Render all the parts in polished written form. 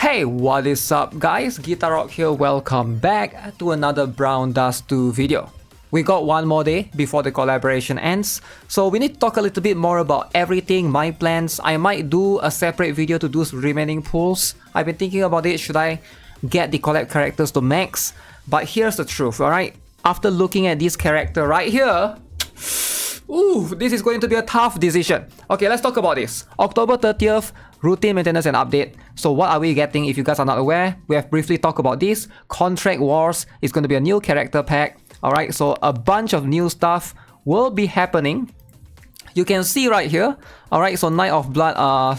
Hey, what is up guys? GuitarRock here, welcome back to another Brown Dust 2 video. We got one more day before the collaboration ends, so we need to talk a little bit more about everything, my plans. I might do a separate video to do remaining pulls. I've been thinking about it, should I get the collab characters to max? But here's the truth, alright? After looking at this character right here, this is going to be a tough decision. Okay, let's talk about this. October 30th, routine maintenance and update. So what are we getting? If you guys are not aware, we have briefly talked about this. Contract Wars is going to be a new character pack. Alright, so a bunch of new stuff will be happening. You can see right here. Alright, so Night of Blood,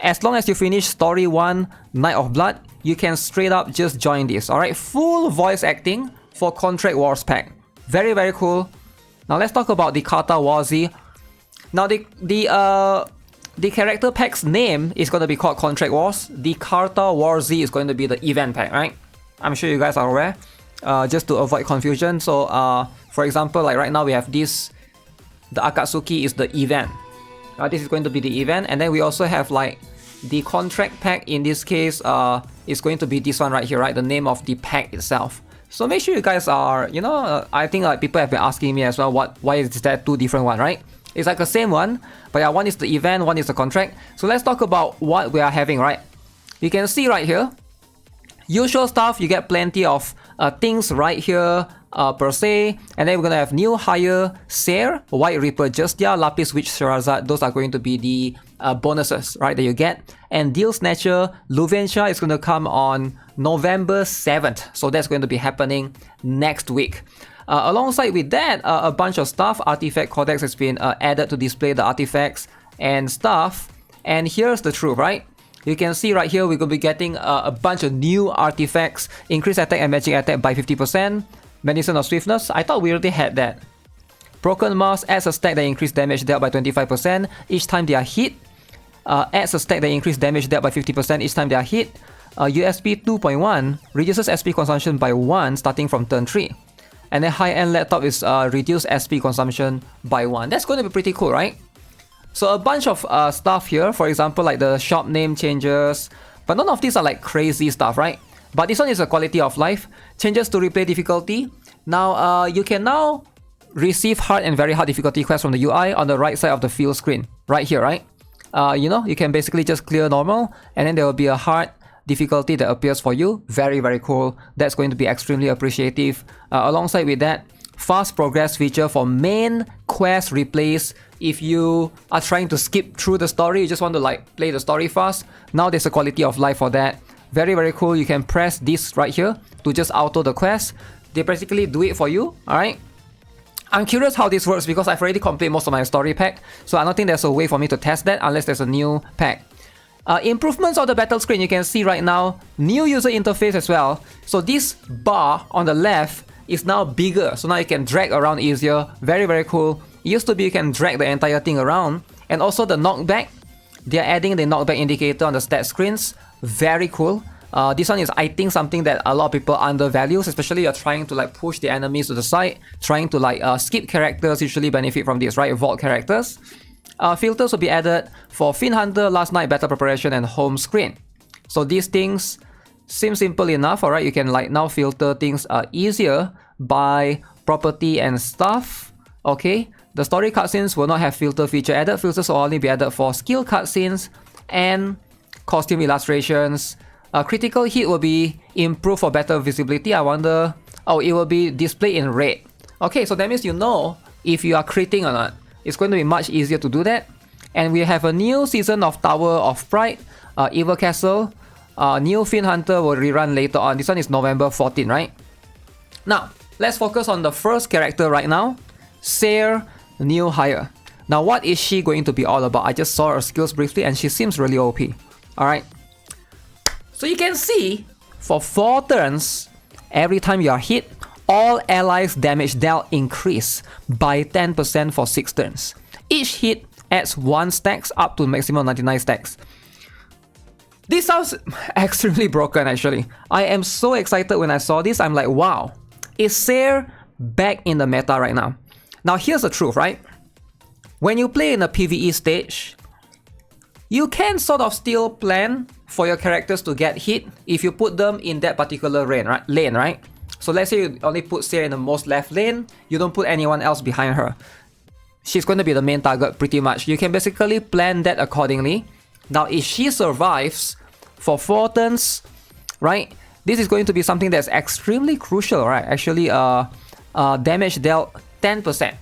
as long as you finish Story 1, Night of Blood, you can straight up just join this. Alright, full voice acting for Contract Wars pack. Very, very cool. Now let's talk about the Carta War Z. Now the character pack's name is going to be called Contract Wars. The Carta War Z is going to be the event pack, right? I'm sure you guys are aware. Just to avoid confusion. So for example, like right now we have this. The Akatsuki is the event. This is going to be the event. And then we also have like the contract pack. In this case, is going to be this one right here, right? The name of the pack itself. So make sure you guys are, I think like people have been asking me as well, why is that two different one, right? It's like the same one, but yeah, one is the event, one is the contract. So let's talk about what we are having, right? You can see right here, usual stuff, you get plenty of things right here per se. And then we're gonna have New Hire, Seir, White Reaper, Justia, Lapis Witch, Sherazade. Those are going to be the bonuses, right, that you get. And Deal Snatcher, Luventia is gonna come on November 7th. So that's going to be happening next week. Alongside with that, a bunch of stuff. Artifact Codex has been added to display the artifacts and stuff. And here's the truth, right? You can see right here, we're going to be getting a bunch of new artifacts. Increase attack and magic attack by 50%. Medicine of Swiftness, I thought we already had that. Broken Mask adds a stack that increases damage dealt by 25% each time they are hit. Adds a stack that increases damage dealt by 50% each time they are hit. USP 2.1 reduces SP consumption by 1 starting from turn 3. And then high-end laptop is reduced SP consumption by 1. That's going to be pretty cool, right? So a bunch of stuff here, for example, like the shop name changes. But none of these are like crazy stuff, right? But this one is a quality of life. Changes to replay difficulty. Now, you can now receive hard and very hard difficulty quests from the UI on the right side of the field screen. Right here, right? You can basically just clear normal. And then there will be a hard difficulty that appears for you. Very, very cool. That's going to be extremely appreciative. Alongside with that, fast progress feature for main quest replays. If you are trying to skip through the story, you just want to like play the story fast, now there's a quality of life for that. Very, very cool. You can press this right here to just auto the quest. They basically do it for you. Alright, I'm curious how this works because I've already completed most of my story pack, so I don't think there's a way for me to test that unless there's a new pack. Improvements on the battle screen, you can see right now, new user interface as well. So this bar on the left is now bigger, so now you can drag around easier. Very, very cool. It used to be you can drag the entire thing around. And also the knockback, they're adding the knockback indicator on the stat screens. Very cool. This one is, I think, something that a lot of people undervalue, especially you're trying to like push the enemies to the side, trying to like skip characters usually benefit from this, right? Vault characters. Filters will be added for Fiend Hunter, Last Night, Battle Preparation, and Home Screen. So these things seem simple enough, alright? You can like now filter things easier by property and stuff. Okay, the story cutscenes will not have filter feature added. Filters will only be added for skill cutscenes and costume illustrations. Critical hit will be improved for better visibility. I wonder, it will be displayed in red. Okay, so that means you know if you are critting or not. It's going to be much easier to do that. And we have a new season of Tower of Pride, Evil Castle. New Fiend Hunter will rerun later on. This one is November 14, right? Now, let's focus on the first character right now. Seir New Hire. Now, what is she going to be all about? I just saw her skills briefly and she seems really OP. Alright. So you can see, for 4 turns, every time you are hit, all allies' damage dealt increase by 10% for 6 turns. Each hit adds 1 stacks up to maximum 99 stacks. This sounds extremely broken actually. I am so excited when I saw this. I'm like, wow, is Seir back in the meta right now? Now here's the truth, right? When you play in a PvE stage, You can sort of still plan for your characters to get hit if you put them in that particular lane, right? So let's say you only put Seir in the most left lane, you don't put anyone else behind her. She's going to be the main target pretty much. You can basically plan that accordingly. Now, if she survives for 4 turns, right, this is going to be something that's extremely crucial, right? Actually, damage dealt 10%.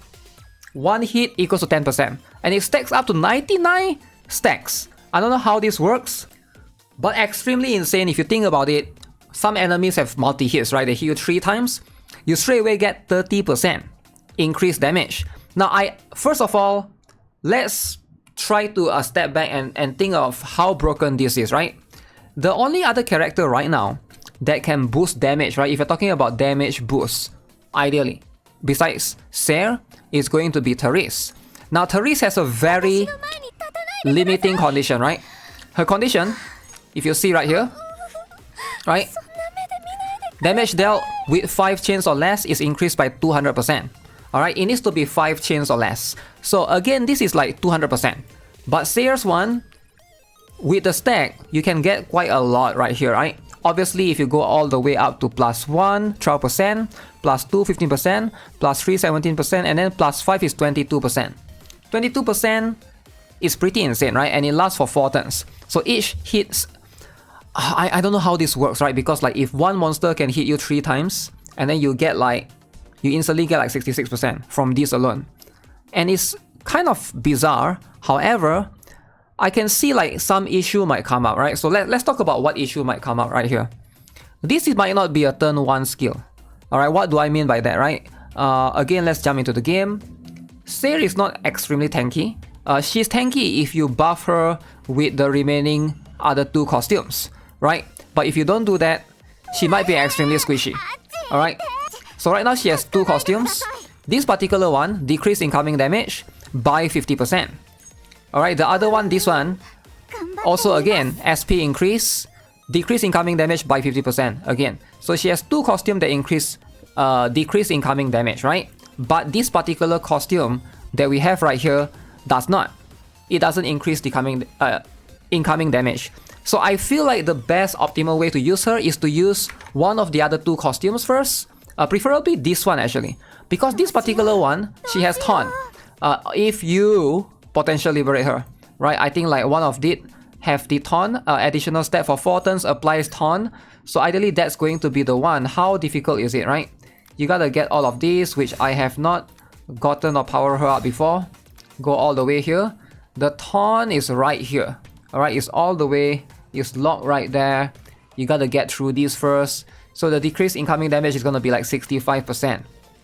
1 hit equals to 10%. And it stacks up to 99 stacks. I don't know how this works, but extremely insane if you think about it. Some enemies have multi-hits, right? They hit you 3 times. You straight away get 30% increased damage. Now, first of all, let's try to step back and think of how broken this is, right? The only other character right now that can boost damage, right? If you're talking about damage boost, ideally, besides Seir, is going to be Therese. Now, Therese has a very limiting condition, right? Her condition, if you see right here, right? Damage dealt with 5 chains or less is increased by 200%. Alright, it needs to be 5 chains or less. So again, this is like 200%. But Seir's one, with the stack, you can get quite a lot right here, right? Obviously, if you go all the way up to +1, 12%, +2, 15%, +3, 17%, and then +5 is 22%. 22% is pretty insane, right? And it lasts for 4 turns. So each hits... I don't know how this works, right? Because like if one monster can hit you 3 times, and then you get like... you instantly get like 66% from this alone. And it's kind of bizarre. However, I can see like some issue might come up, right? So let's talk about what issue might come up right here. This might not be a turn 1 skill. Alright, what do I mean by that, right? Again, let's jump into the game. Seir is not extremely tanky. She's tanky if you buff her with the remaining other 2 costumes, right? But if you don't do that, she might be extremely squishy. Alright? So right now she has 2 costumes. This particular one, decrease incoming damage by 50%. Alright, the other one, this one, also again, SP increase, decrease incoming damage by 50% again. So she has 2 costumes that decrease incoming damage, right? But this particular costume that we have right here does not. It doesn't increase incoming damage. So I feel like the best optimal way to use her is to use one of the other 2 costumes first. Preferably this one actually, because this particular one, she has taunt. If you potentially liberate her, right? I think like one of it have the taunt, additional step for 4 turns applies taunt. So ideally that's going to be the one. How difficult is it, right? You gotta get all of these, which I have not gotten or power her up before. Go all the way here. The taunt is right here. Alright, it's all the way, it's locked right there. You gotta get through these first. So the decreased incoming damage is gonna be like 65%.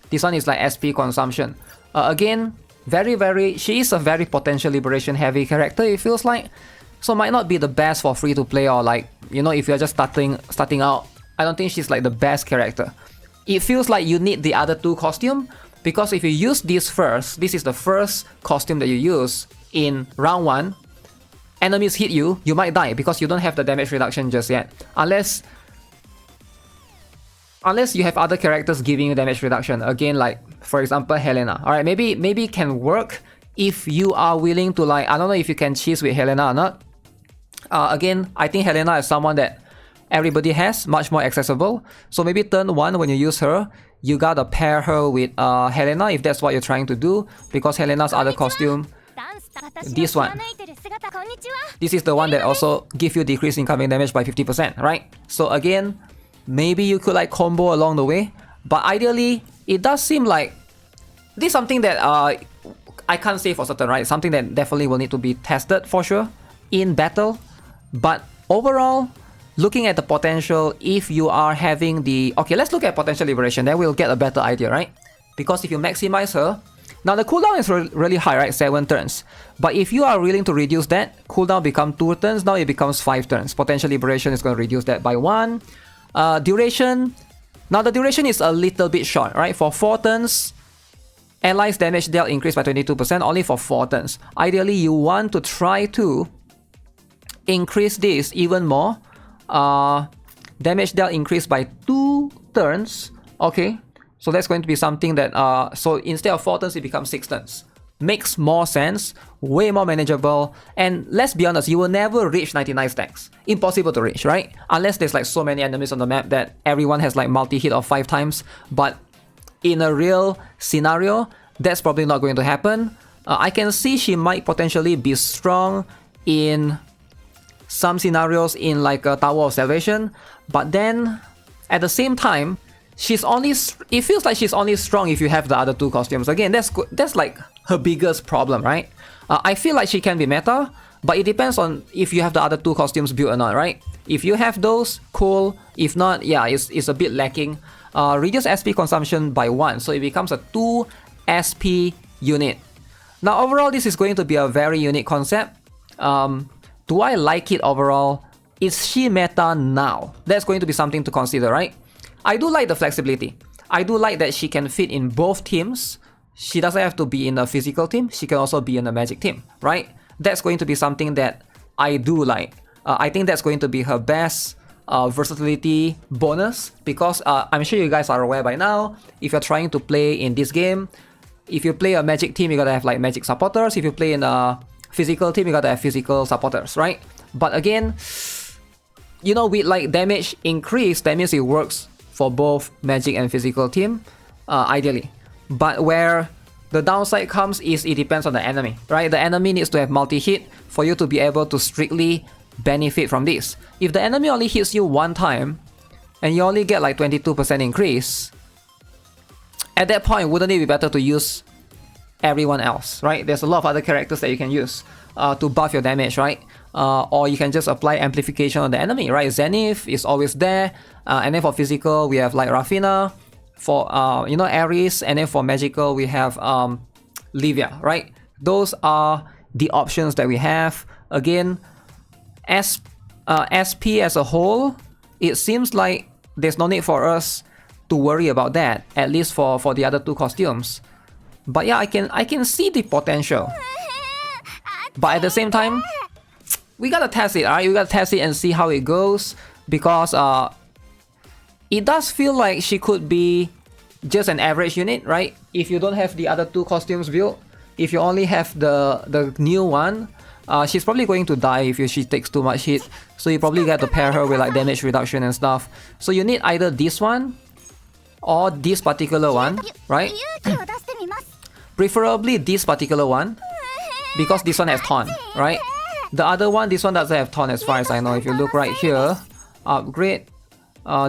This one is like SP consumption. Again, she is a very potential liberation heavy character, it feels like. So might not be the best for free to play, or like, you know, if you're just starting out. I don't think she's like the best character. It feels like you need the other 2 costume, because if you use this first, this is the first costume that you use in round 1, enemies hit you, you might die because you don't have the damage reduction just yet. Unless you have other characters giving you damage reduction. Again, like, for example, Helena. Alright, maybe it can work if you are willing to, like, I don't know if you can cheese with Helena or not. Again, I think Helena is someone that everybody has, much more accessible. So maybe turn 1 when you use her, you gotta pair her with Helena if that's what you're trying to do. Because Helena's other costume, this one, this is the one that also gives you decreased incoming damage by 50%, right? So again, maybe you could like combo along the way, but ideally, it does seem like this is something that I can't say for certain, right? Something that definitely will need to be tested for sure in battle. But overall, looking at the potential, if you are having the... Okay, let's look at potential liberation, then we'll get a better idea, right? Because if you maximize her... Now the cooldown is really high, right? 7 turns. But if you are willing to reduce that, cooldown becomes 2 turns, now it becomes 5 turns. Potential liberation is going to reduce that by 1. Duration. Now the duration is a little bit short, right? For 4 turns, allies damage dealt increased by 22%, only for 4 turns. Ideally, you want to try to increase this even more. Damage dealt increased by 2 turns. Okay, so that's going to be something that... so instead of 4 turns, it becomes 6 turns. makes more sense, way more manageable, and let's be honest, you will never reach 99 stacks. Impossible to reach, right? Unless there's like so many enemies on the map that everyone has like multi-hit of 5 times, but in a real scenario, that's probably not going to happen. I can see she might potentially be strong in some scenarios in like a Tower of Salvation, but then at the same time, it feels like she's only strong if you have the other 2 costumes. Again, that's like her biggest problem, right? I feel like she can be meta, but it depends on if you have the other 2 costumes built or not, right? If you have those, cool. If not, yeah, it's a bit lacking. Reduce SP consumption by 1, so it becomes a 2 SP unit. Now overall, this is going to be a very unique concept. Do I like it overall? Is she meta now? That's going to be something to consider, right? I do like the flexibility. I do like that she can fit in both teams. She doesn't have to be in a physical team. She can also be in a magic team, right? That's going to be something that I do like. I think that's going to be her best versatility bonus, because I'm sure you guys are aware by now, if you're trying to play in this game, if you play a magic team, you gotta have like magic supporters. If you play in a physical team, you gotta have physical supporters, right? But again, you know, with like damage increase, that means it works for both magic and physical team, ideally. But where the downside comes is it depends on the enemy, right? The enemy needs to have multi-hit for you to be able to strictly benefit from this. If the enemy only hits you 1 time and you only get like 22% increase, at that point, wouldn't it be better to use everyone else, right? There's a lot of other characters that you can use to buff your damage, right? Or you can just apply amplification on the enemy, right? Zenith is always there, and then for physical, we have like Rafina, for Ares, and then for magical, we have Livia, right? Those are the options that we have. Again, SP as a whole, it seems like there's no need for us to worry about that, at least for the other 2 costumes. But yeah, I can see the potential. But at the same time, we gotta test it, alright? We gotta test it and see how it goes, because it does feel like she could be just an average unit, right? If you don't have the other 2 costumes built, if you only have the new one, she's probably going to die if she takes too much hit. So you probably get to pair her with like damage reduction and stuff. So you need either this one or this particular one, right? Preferably this particular one, because this one has taunt, right? The other one, this one doesn't have taunt as far as I know. If you look right here, upgrade,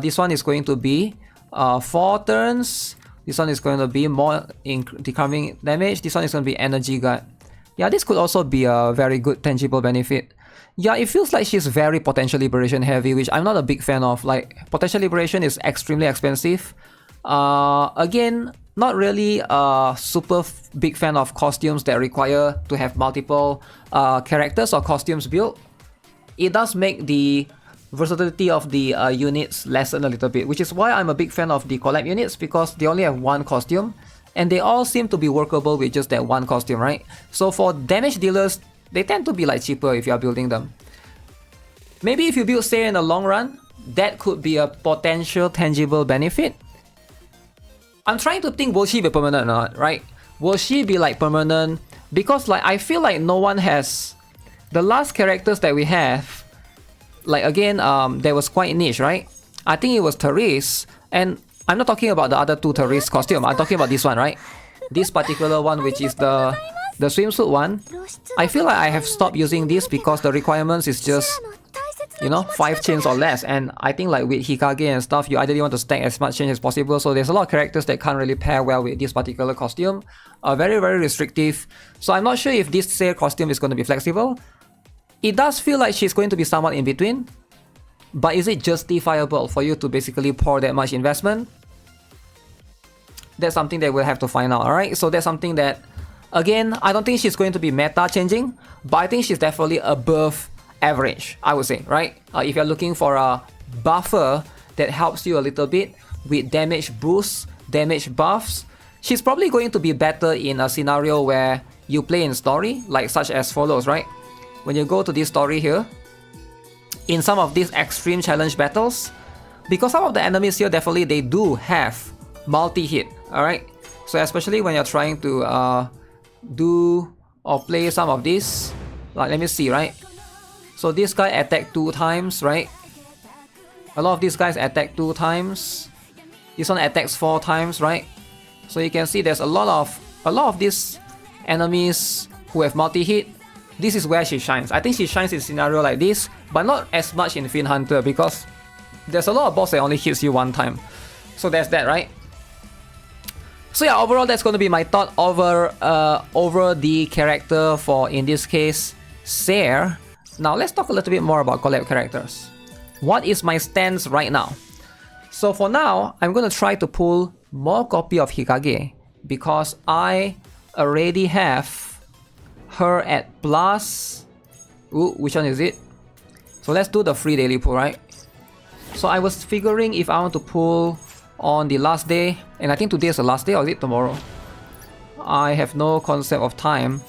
this one is going to be 4 turns. This one is going to be more decreasing damage. This one is going to be energy guard. Yeah, this could also be a very good tangible benefit. Yeah, it feels like she's very potential liberation heavy, which I'm not a big fan of. Like, potential liberation is extremely expensive. Again, not really a super big fan of costumes that require to have multiple characters or costumes built. It does make the versatility of the units lessen a little bit, which is why I'm a big fan of the collab units, because they only have 1 costume and they all seem to be workable with just that 1 costume, right? So for damage dealers, they tend to be like cheaper if you are building them. Maybe if you build Seir in the long run, that could be a potential tangible benefit. I'm trying to think, will she be permanent or not, right? Will she be like permanent? Because like I feel like no one has... The last characters that we have, like again, there was quite niche, right? I think it was Therese, and I'm not talking about the other 2 Therese costume. I'm talking about this one, right? This particular one, which is the swimsuit one. I feel like I have stopped using this because the requirements is just, 5 chains or less. And I think like with Hikage and stuff, you ideally want to stack as much chain as possible. So there's a lot of characters that can't really pair well with this particular costume. Very, very restrictive. So I'm not sure if this Seir costume is going to be flexible. It does feel like she's going to be somewhat in between. But is it justifiable for you to basically pour that much investment? That's something that we'll have to find out, alright? So that's something that, again, I don't think she's going to be meta changing, but I think she's definitely above average, I would say, right? If you're looking for a buffer that helps you a little bit with damage boosts, damage buffs, she's probably going to be better in a scenario where you play in story, like such as follows, right? When you go to this story here, in some of these extreme challenge battles, because some of the enemies here definitely they do have multi-hit, alright? So especially when you're trying to do or play some of this. Like, let me see, right? So this guy attacked 2 times, right? A lot of these guys attack 2 times. This one attacks 4 times, right? So you can see there's a lot of these enemies who have multi-hit. This is where she shines. I think she shines in scenario like this, but not as much in Fin Hunter because there's a lot of boss that only hits you 1 time. So there's that, right? So yeah, overall that's going to be my thought over the character for, in this case, Seir. Now let's talk a little bit more about collab characters. What is my stance right now? So for now, I'm going to try to pull more copy of Hikage because I already have her at plus... Ooh, which one is it? So let's do the free daily pull, right? So I was figuring if I want to pull on the last day, and I think today is the last day, or is it tomorrow? I have no concept of time,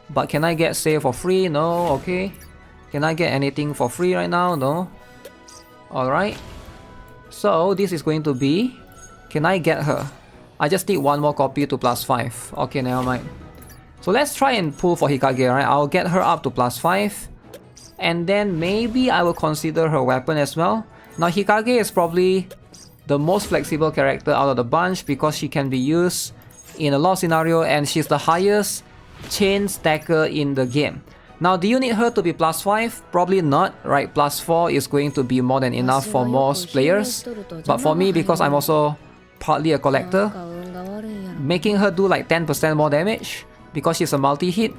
but can I get Seir for free? No, okay. Can I get anything for free right now? No. Alright. So this is going to be... Can I get her? I just need 1 more copy to plus 5. Okay, never mind. So let's try and pull for Hikage, right? I'll get her up to plus 5. And then maybe I will consider her weapon as well. Now Hikage is probably the most flexible character out of the bunch because she can be used in a lot of scenarios and she's the highest chain stacker in the game. Now, do you need her to be plus 5? Probably not, right? Plus 4 is going to be more than enough for most players. But for me, because I'm also partly a collector, making her do like 10% more damage because she's a multi-hit,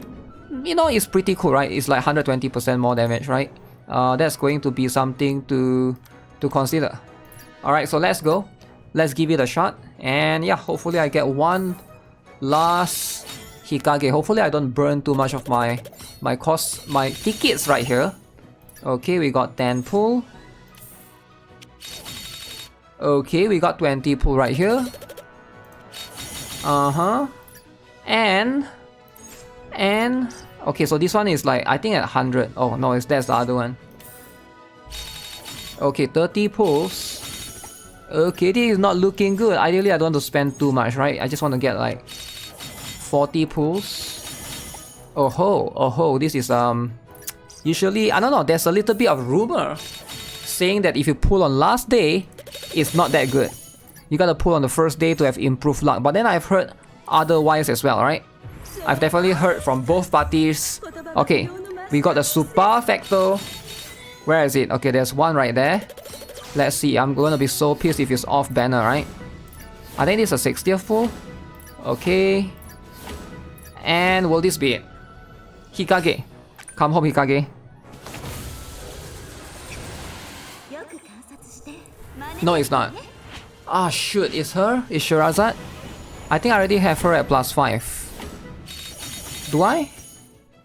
you know, it's pretty cool, right? It's like 120% more damage, right? That's going to be something to consider. Alright, so let's go. Let's give it a shot. And yeah, hopefully I get one last Hikage. Hopefully I don't burn too much of my tickets right here. Okay, we got 10 pull. Okay, we got 20 pull right here. And okay, so this one is like, I think at 100. Oh no, that's the other one. Okay, 30 pulls. Okay, this is not looking good. Ideally, I don't want to spend too much, right? I just want to get like 40 pulls. Oh ho, this is usually, I don't know, there's a little bit of rumor saying that if you pull on last day, it's not that good. You gotta pull on the first day to have improved luck. But then I've heard otherwise as well, right? I've definitely heard from both parties. Okay, we got the super factor. Where is it? Okay, there's one right there. Let's see, I'm gonna be so pissed if it's off banner, right? I think this is a 60th pull. Okay. And will this be it? Hikage. Come home, Hikage. No, it's not. Ah, shoot, it's her? It's Shirazad? I think I already have her at plus 5. Do I?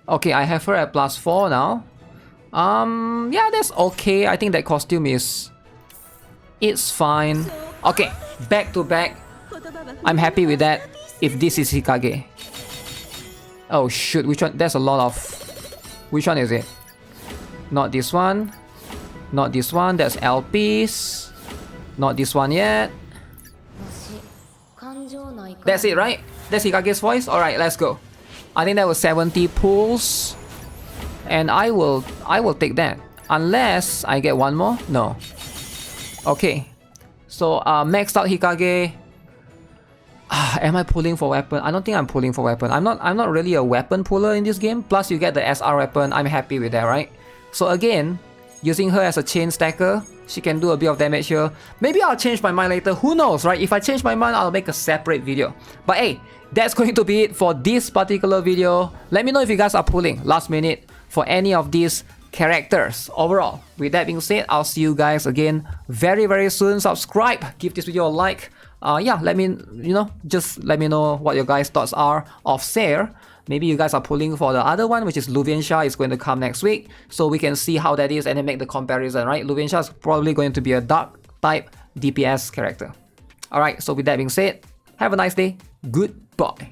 Okay, I have her at plus 4 now. Yeah, that's okay. I think that costume is... It's fine. Okay, back to back. I'm happy with that. If this is Hikage. Oh shoot, which one? There's a lot of... Which one is it? Not this one. Not this one. That's LPs. Not this one yet. That's it, right? That's Hikage's voice? Alright, let's go. I think that was 70 pulls. And I will take that. Unless I get one more? No. Okay. So maxed out Hikage. Am I pulling for weapon? I don't think I'm pulling for weapon. I'm not really a weapon puller in this game. Plus you get the SR weapon. I'm happy with that, right? So again, using her as a chain stacker, she can do a bit of damage here. Maybe I'll change my mind later. Who knows, right? If I change my mind, I'll make a separate video. But hey, that's going to be it for this particular video. Let me know if you guys are pulling last minute for any of these characters overall. With that being said, I'll see you guys again very, very soon. Subscribe, give this video a like. Yeah, let me, just let me know what your guys' thoughts are of Seir. Maybe you guys are pulling for the other one, which is Luviensha, is going to come next week. So we can see how that is and then make the comparison, right? Luviensha is probably going to be a dark type DPS character. Alright, so with that being said, have a nice day. Goodbye.